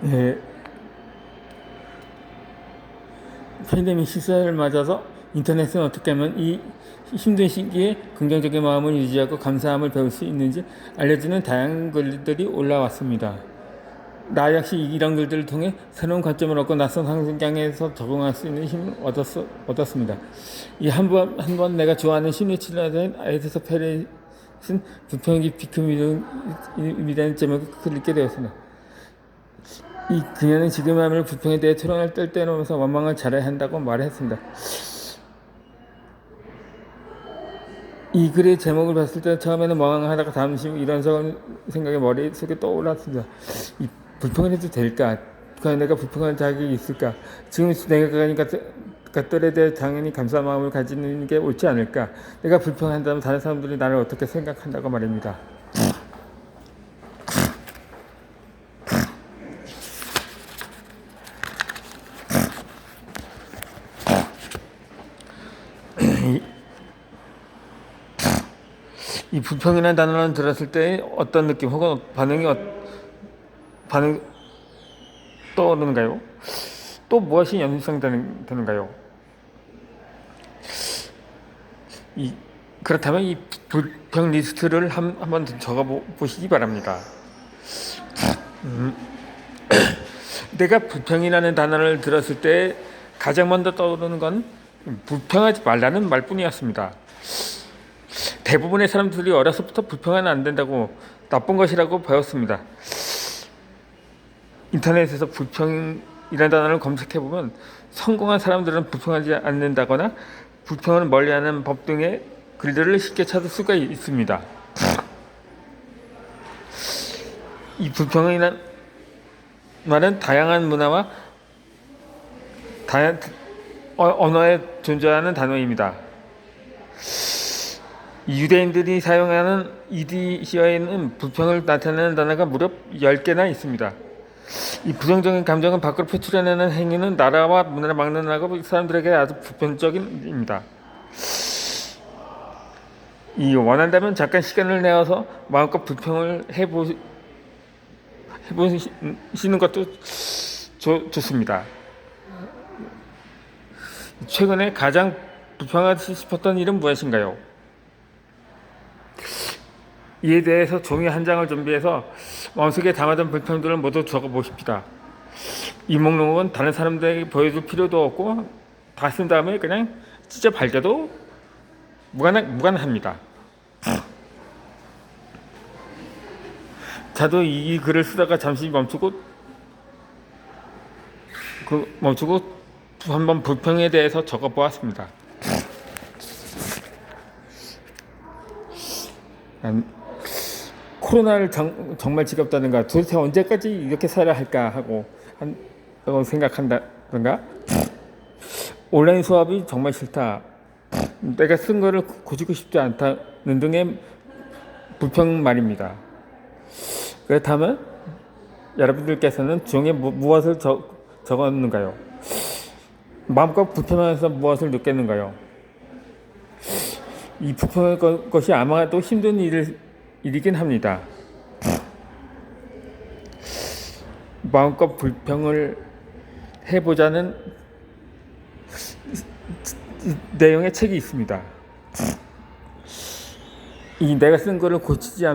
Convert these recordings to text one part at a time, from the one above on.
예, 팬데믹 시사를 맞아서 인터넷은 어떻게 하면 이 힘든 시기에 긍정적인 마음을 유지하고 감사함을 배울 수 있는지 알려주는 다양한 글들이 올라왔습니다. 나 역시 이런 글들을 통해 새로운 관점을 얻고 낯선 환경에서 적응할 수 있는 힘을 얻었습니다. 이 한 번 내가 좋아하는 심리치료자인 에디서 페렛은 부평이 비큼이라는 제목을 글을 읽게 되었습니다. 그녀는 지금이야말로 부평에 대해 토론을 떨떠놓으면서 원망을 잘해야 한다고 말했습니다. 이 글의 제목을 봤을 때 처음에는 원망하다가 잠시 이런 생각이 머릿속에 떠올랐습니다. 이 불평을 해도 될까? 과연 내가 불평할 자격이 있을까? 지금 내가 가니까 것들에 대해 당연히 감사한 마음을 가지는 게 옳지 않을까? 내가 불평한다면 다른 사람들이 나를 어떻게 생각한다고 말입니다. 이 불평이라는 단어를 들었을 때 어떤 느낌 혹은 반응 떠오르는가요? 또 무엇이 연상되는가요? 그렇다면 이 불평 리스트를 한번 적어 보시기 바랍니다. 내가 불평이라는 단어를 들었을 때 가장 먼저 떠오르는 건 불평하지 말라는 말뿐이었습니다. 대부분의 사람들이 어려서부터 불평하면 안 된다고, 나쁜 것이라고 배웠습니다. 인터넷에서 불평이라는 단어를 검색해보면 성공한 사람들은 불평하지 않는다거나 불평을 멀리하는 법 등의 글들을 쉽게 찾을 수가 있습니다. 이 불평이라는 말은 다양한 문화와 언어에 존재하는 단어입니다. 유대인들이 사용하는 이디어에는 불평을 나타내는 단어가 무려 10개나 있습니다. 이 부정적인 감정을 밖으로 표출해내는 행위는 나라와 문화를 막론하고 사람들에게 아주 보편적입니다. 원한다면 잠깐 시간을 내어서 마음껏 불평을 해보시는 것도 좋습니다. 최근에 가장 불평하고 싶었던 일은 무엇인가요? 이에 대해서 종이 한 장을 준비해서 마음속에 담아둔 불평들을 모두 적어보십시다. 이 목록은 다른 사람들에게 보여줄 필요도 없고 다 쓴 다음에 그냥 찢어 발겨도 무관합니다. 저도 이 글을 쓰다가 잠시 멈추고 한번 불평에 대해서 적어보았습니다. 코로나를 정말 지겹다든가, 도대체 언제까지 이렇게 살아야 할까 하고 생각한다든가, 온라인 수업이 정말 싫다, 내가 쓴 거를 고치고 싶지 않다는 등의 불평 말입니다. 그렇다면 여러분들께서는 종이에 무엇을 적었는가요? 마음껏 불평하면서 무엇을 느꼈는가요? 이 불평할 것이 아마도 힘든 일이긴 합니다. 마음껏 불평을 해보자는 내용의 책이 있습니다. 내가 쓴 거를 고치지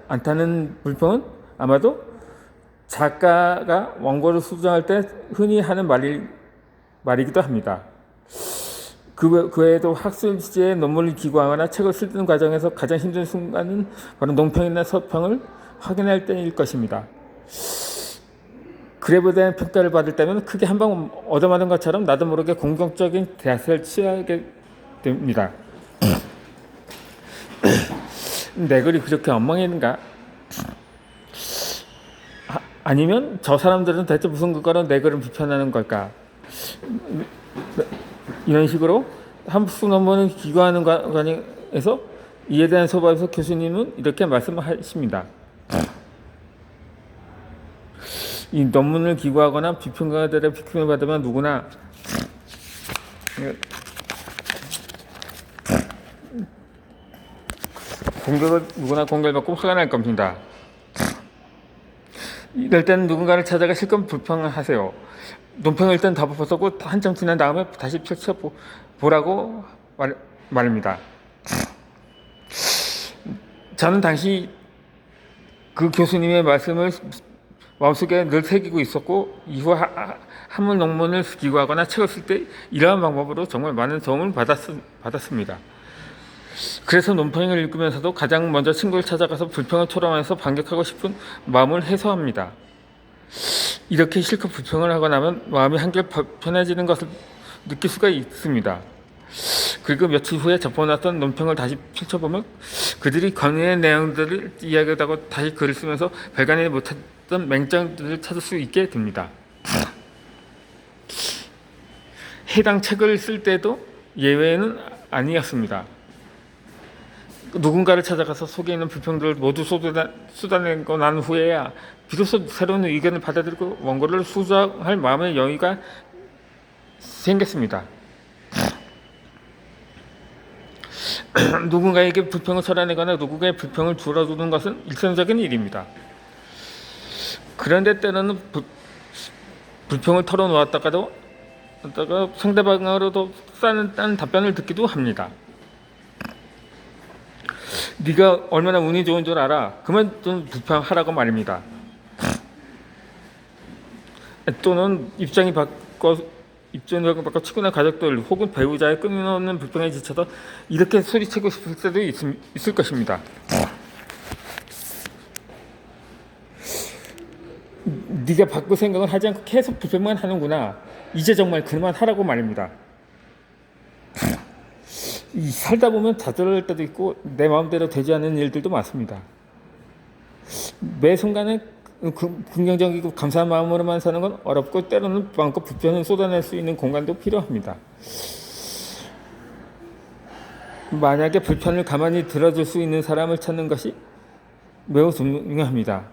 않다는 불평은 아마도 작가가 원고를 수정할 때 흔히 하는 말이기도 합니다. 그 외에도 학술 주제의 논문을 기고하거나 책을 쓰는 과정에서 가장 힘든 순간은 바로 논평이나 서평을 확인할 때일 것입니다. 글에 대한 평가를 받을 때면 크게 한 방 얻어맞은 것처럼 나도 모르게 공격적인 대사를 취하게 됩니다. 내 글이 그렇게 엉망인가? 아니면 저 사람들은 대체 무슨 근거로 내 글을 비판하는 걸까? 이런 식으로 학술 논문을 기고하는 과정에서 이에 대한 소발에서 교수님은 이렇게 말씀하십니다. 이 논문을 기고하거나 비평가들의 비평을 받으면 누구나 공격을 누구나 공격받고 화가 날 겁니다. 이럴 때는 누군가를 찾아가 실컷 불평하세요. 논평을 일단 다 벗었고 한참 지난 다음에 다시 펼쳐보라고 말입니다. 저는 당시 그 교수님의 말씀을 마음속에 늘 새기고 있었고 이후 한문 논문을 기고하거나 책을 쓸 때 이러한 방법으로 정말 많은 도움을 받았습니다. 그래서 논평을 읽으면서도 가장 먼저 친구를 찾아가서 불평을 토론해서 반격하고 싶은 마음을 해소합니다. 이렇게 실컷 불평을 하고 나면 마음이 한결 편해지는 것을 느낄 수가 있습니다. 그리고 며칠 후에 접어놨던 논평을 다시 펼쳐보면 그들이 건의의 내용들을 이야기하고 다시 글을 쓰면서 발견하지 못했던 맹점들을 찾을 수 있게 됩니다. 해당 책을 쓸 때도 예외는 아니었습니다. 누군가를 찾아가서 속에 있는 불평들을 모두 쏟아내고 난 후에야 비로소 새로운 의견을 받아들이고 원고를 수정할 마음의 여유가 생겼습니다. 누군가에게 불평을 털어내거나 누군가의 불평을 줄여주는 것은 일상적인 일입니다. 그런데 때로는 불평을 털어놓았다가도 상대방으로도 싼 답변을 듣기도 합니다. 네가 얼마나 운이 좋은 줄 알아? 그만 좀 불평하라고 말입니다. 또는 입장이 바꿔 치고난 가족들 혹은 배우자의 끊임없는 불평에 지쳐서 이렇게 소리치고 싶을 때도 있을 것입니다. 네가 바꿀 생각을 하지 않고 계속 불평만 하는구나. 이제 정말 그만하라고 말입니다. 살다 보면 좌절할 때도 있고 내 마음대로 되지 않는 일들도 많습니다. 매 순간에 긍정적이고 감사한 마음으로만 사는 건 어렵고 때로는 마음껏 불평을 쏟아낼 수 있는 공간도 필요합니다. 만약에 불편을 가만히 들어줄 수 있는 사람을 찾는 것이 매우 중요합니다.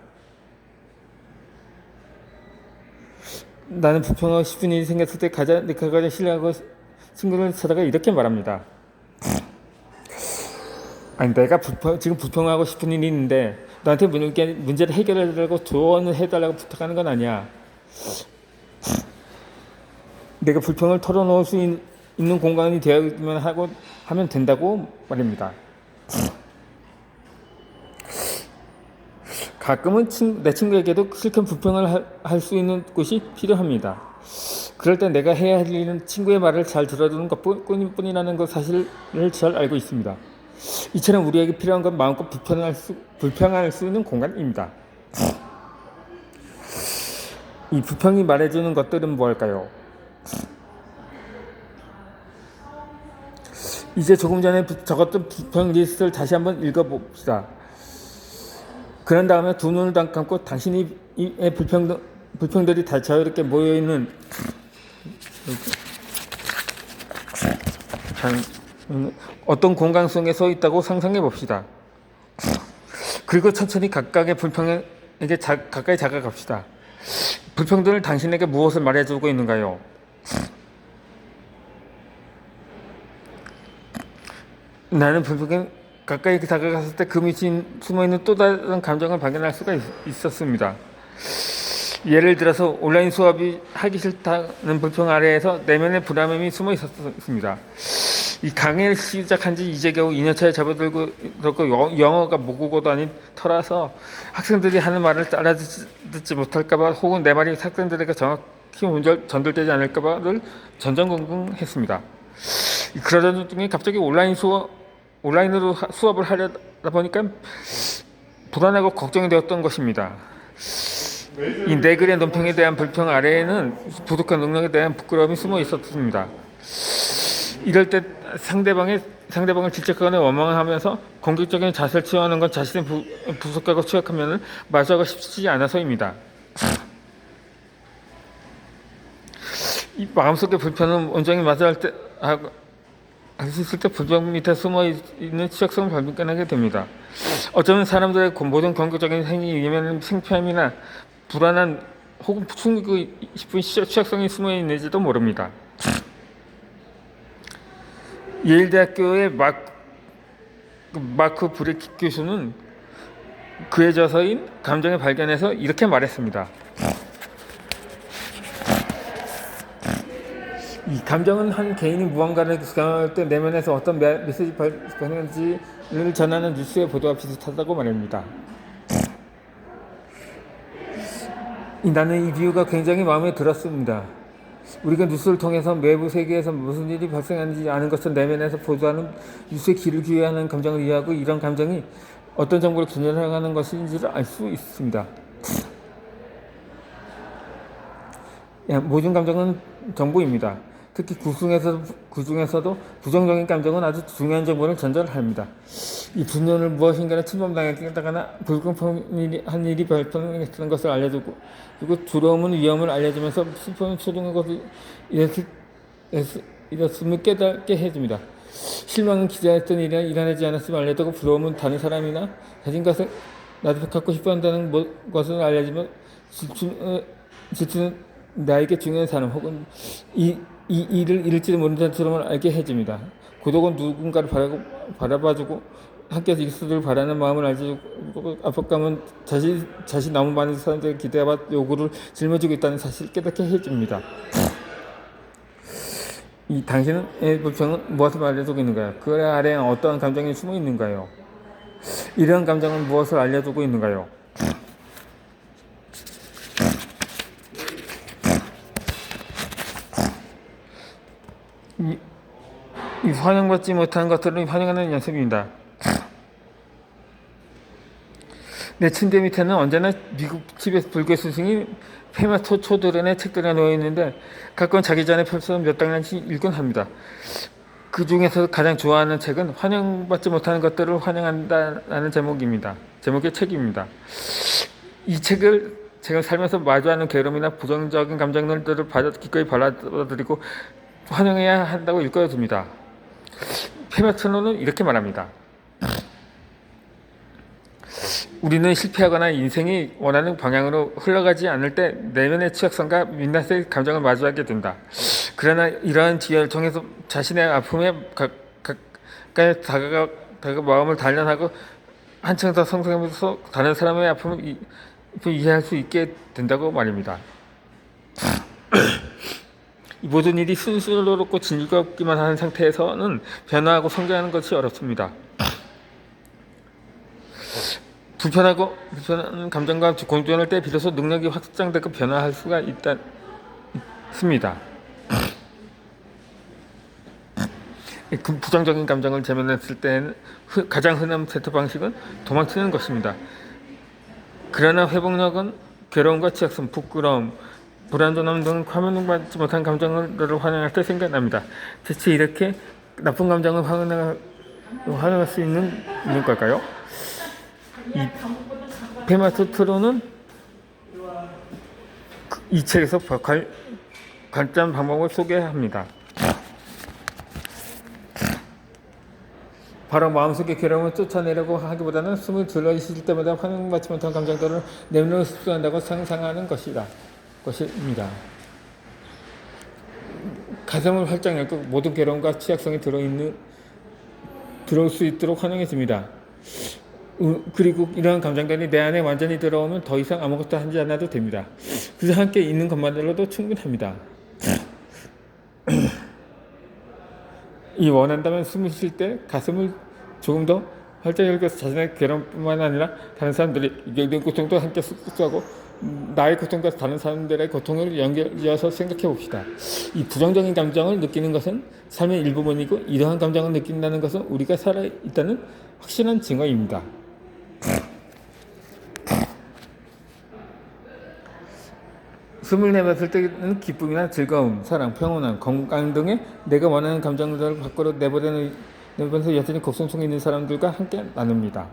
나는 불평하고 싶은 일이 생겼을 때 내가 가장 신뢰하고 친구를 찾아가 이렇게 말합니다. 아니 내가 지금 불평하고 싶은 일이 있는데 너한테 문제를 해결해달라고 조언을 해달라고 부탁하는 건 아니야. 내가 불평을 털어놓을 수 있는 공간이 되어야만 하면 된다고 말입니다. 가끔은 내 친구에게도 실컷 불평을 할 수 있는 곳이 필요합니다. 그럴 때 내가 해야 할 일은 친구의 말을 잘 들어주는 것뿐이라는 것 사실을 잘 알고 있습니다. 이처럼 우리에게 필요한 건 마음껏 불평할 수 있는 공간입니다. 이 불평이 말해주는 것들은 무엇일까요? 이제 조금 전에 적었던 불평 리스트를 다시 한번 읽어봅시다. 그런 다음에 두 눈을 감고 당신의 불평들이 다 자유롭게 모여있는 어떤 공간 속에 서 있다고 상상해 봅시다. 그리고 천천히 각각의 불평에게 가까이 다가갑시다. 불평들은 당신에게 무엇을 말해주고 있는가요? 나는 불평에 가까이 다가갔을 때 그 밑에 숨어있는 또 다른 감정을 발견할 수가 있었습니다. 예를 들어서 온라인 수업이 하기 싫다는 불평 아래에서 내면의 불안함이 숨어 있었습니다. 이 강의를 시작한 지 이제 겨우 2년차에 접어들고 영어가 모국어도 아닌 터라서 학생들이 하는 말을 알아듣지 못할까봐 혹은 내 말이 학생들에게 정확히 전달되지 않을까봐를 전전긍긍했습니다. 그러던 중에 갑자기 온라인으로 수업을 하려다 보니까 불안하고 걱정이 되었던 것입니다. 이 내 글의 논평에 대한 불평 아래에는 부족한 능력에 대한 부끄러움이 숨어 있었습니다. 이럴 때 상대방을 질책하거나 원망하면서 공격적인 자세를 취하는 건 자신의 부족하고 취약한 마주하고 싶지 않아서입니다. 이 마음속의 불편은 온전히 마주할 때 있을 때 불평 밑에 숨어 있는 취약성을 발견하게 됩니다. 어쩌면 사람들의 모든 공격적인 행위 위에는 창피함이나 불안한 혹은 숨기고 싶은 취약성이 숨어 있는지도 모릅니다. 예일대학교의 마크 브레키 교수는 그의 저서인 감정의 발견에서 이렇게 말했습니다. 이 감정은 한 개인이 무언가를 경험할 때 내면에서 어떤 메시지 발견인지를 전하는 뉴스의 보도와 비슷하다고 말합니다. 나는 이 비유가 굉장히 마음에 들었습니다. 우리가 뉴스를 통해서 외부 세계에서 무슨 일이 발생하는지 아는 것을 내면에서 보도하는 뉴스에 귀를 기울여야 하는 감정을 이해하고 이런 감정이 어떤 정보를 전달하는 것인지를 알 수 있습니다. 모든 감정은 정보입니다. 특히 그중에서도 부정적인 감정은 아주 중요한 정보를 전달합니다. 이 분노를 무엇인가를 침범당했다거나 불공평한 일이 발생했다는 것을 알려주고, 그리고 두려움은 위험을 알려주면서 슬픔은 소중한 것을 잃었음을 깨닫게 해줍니다. 실망은 기대했던 일이나 일어나지 않았음을 알려주고, 부러움은 다른 사람이나 가진 것을 나도 갖고 싶어 한다는 것을 알려주면, 질투는 나에게 중요한 사람 혹은 이 일을 잃을지도 모른다는 점을 알게 해줍니다. 고독은 누군가를 바라봐주고 함께 있어를 바라는 마음을 알려주고, 압박감은 자신 너무 많은 사람들의 기대와 요구를 짊어지고 있다는 사실을 깨닫게 해줍니다. 이 당신의 불평은 무엇을 알려주고 있는가요? 그 아래에 어떠한 감정이 숨어 있는가요? 이러한 감정은 무엇을 알려주고 있는가요? 이 환영받지 못한 것들을 환영하는 연습입니다. 내 침대 밑에는 언제나 미국 티베트 불교 스승이 페마 초도련의 책들이 놓여 있는데 가끔 자기 전에 펼쳐 몇 장씩 읽곤 합니다. 그 중에서 가장 좋아하는 책은 환영받지 못하는 것들을 환영한다라는 제목의 책입니다. 이 책을 제가 살면서 마주하는 괴로움이나 부정적인 감정들을 기꺼이 받아들이고 환영해야 한다고 일컬어줍니다. 페마초노는 이렇게 말합니다. 우리는 실패하거나 인생이 원하는 방향으로 흘러가지 않을 때 내면의 취약성과 민낯의 감정을 마주하게 된다. 그러나 이러한 기회를 통해서 자신의 아픔에 가까이 다가가 마음을 단련하고 한층 더 성장하면서 다른 사람의 아픔을 이해할 수 있게 된다고 말입니다. 이 모든 일이 순수롭고 즐겁기만 하는 상태에서는 변화하고 성장하는 것이 어렵습니다. 불편한 감정과 공존할 때 비로소 능력이 확장되고 변화할 수가 있습니다. 부정적인 감정을 제면했을 때는 가장 흔한 세트 방식은 도망치는 것입니다. 그러나 회복력은 괴로움과 취약성, 부끄러움, 불안정함 등 환영받지 못한 감정들을 환영할 때 생겨납니다. 대체 이렇게 나쁜 감정을 환영할 수 있는 걸까요? 이 페마토트로는 이 책에서 관점 방법을 소개합니다. 바로 마음속의 괴로움을 쫓아내려고 하기보다는 숨을 들이쉴 때마다 환영받지 못한 감정들을 내면으로 흡수한다고 상상하는 것입니다. 가슴을 활짝 열고 모든 괴로움과 취약성이 들어올 수 있도록 환영해줍니다. 그리고 이러한 감정들이 내 안에 완전히 들어오면 더 이상 아무것도 하지 않아도 됩니다. 그래서 함께 있는 것만으로도 충분합니다. 원한다면 숨을 쉴 때 가슴을 조금 더 활짝 열고 자신의 괴로움뿐만 아니라 다른 사람들이 내 고통도 함께 흡수하고 나의 고통과 다른 사람들의 고통을 이어서 생각해 봅시다. 이 부정적인 감정을 느끼는 것은 삶의 일부분이고, 이러한 감정을 느낀다는 것은 우리가 살아있다는 확실한 증거입니다. 숨을 내뱉을 때는 기쁨이나 즐거움, 사랑, 평온함, 건강 등의 내가 원하는 감정들을 밖으로 내보내면서 여전히 곡성 속에 있는 사람들과 함께 나눕니다.